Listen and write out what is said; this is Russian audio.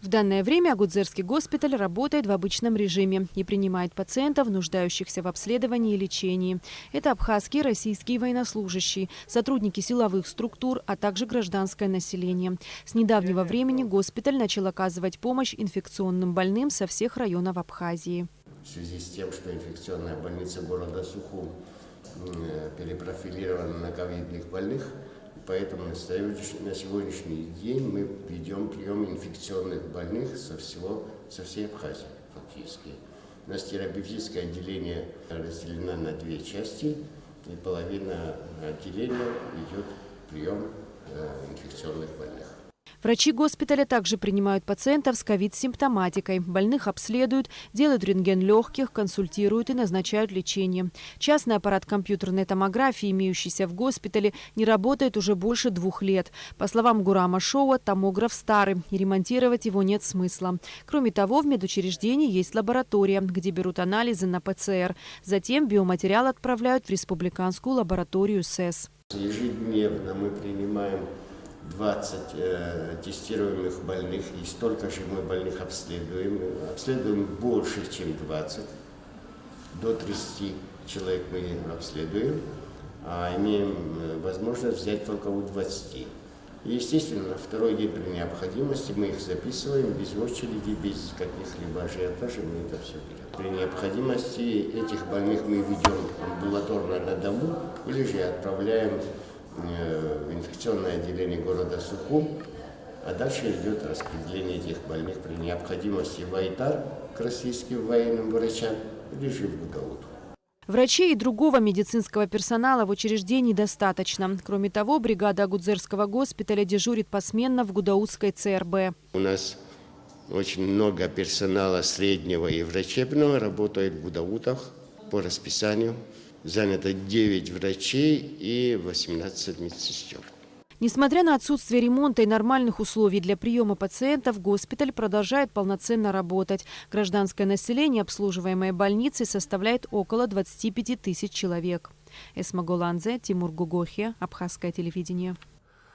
В данное время Агудзерский госпиталь работает в обычном режиме и принимает пациентов, нуждающихся в обследовании и лечении. Это абхазские, российские военнослужащие, сотрудники силовых структур, а также гражданское население. С недавнего времени госпиталь начал оказывать помощь инфекционным больным со всех районов Абхазии. В связи с тем, что инфекционная больница города Сухум перепрофилирована на ковидных больных, поэтому на сегодняшний день мы ведем прием инфекционных больных со всей Абхазии фактически. У нас терапевтическое отделение разделено на две части, и половина отделения ведет прием инфекционных больных. Врачи госпиталя также принимают пациентов с ковид-симптоматикой. Больных обследуют, делают рентген легких, консультируют и назначают лечение. Частный аппарат компьютерной томографии, имеющийся в госпитале, не работает уже больше 2 лет. По словам Гурама Шоуа, томограф старый, и ремонтировать его нет смысла. Кроме того, в медучреждении есть лаборатория, где берут анализы на ПЦР. Затем биоматериал отправляют в республиканскую лабораторию СЭС. Ежедневно мы принимаем 20 тестируемых больных, и столько же мы больных обследуем. Обследуем больше, чем 20. До 30 человек мы обследуем, а имеем возможность взять только у 20. И, естественно, на второй день при необходимости мы их записываем без очереди, без каких-либо ажиотажей, мы это все берем. При необходимости этих больных мы ведем амбулаторно на дому или же отправляем в инфекционное отделение города Сухум, а дальше идет распределение этих больных при необходимости в Айтар к российским военным врачам или же в Гудаут. Врачей и другого медицинского персонала в учреждении достаточно. Кроме того, бригада Агудзерского госпиталя дежурит посменно в Гудаутской ЦРБ. У нас очень много персонала среднего и врачебного работает в Гудаутах по расписанию. Занято 9 врачей и 18 медсестер. Несмотря на отсутствие ремонта и нормальных условий для приема пациентов, госпиталь продолжает полноценно работать. Гражданское население, обслуживаемое больницей, составляет около 25 тысяч человек. Эсма Голанзе, Тимур Гугохи, Абхазское телевидение.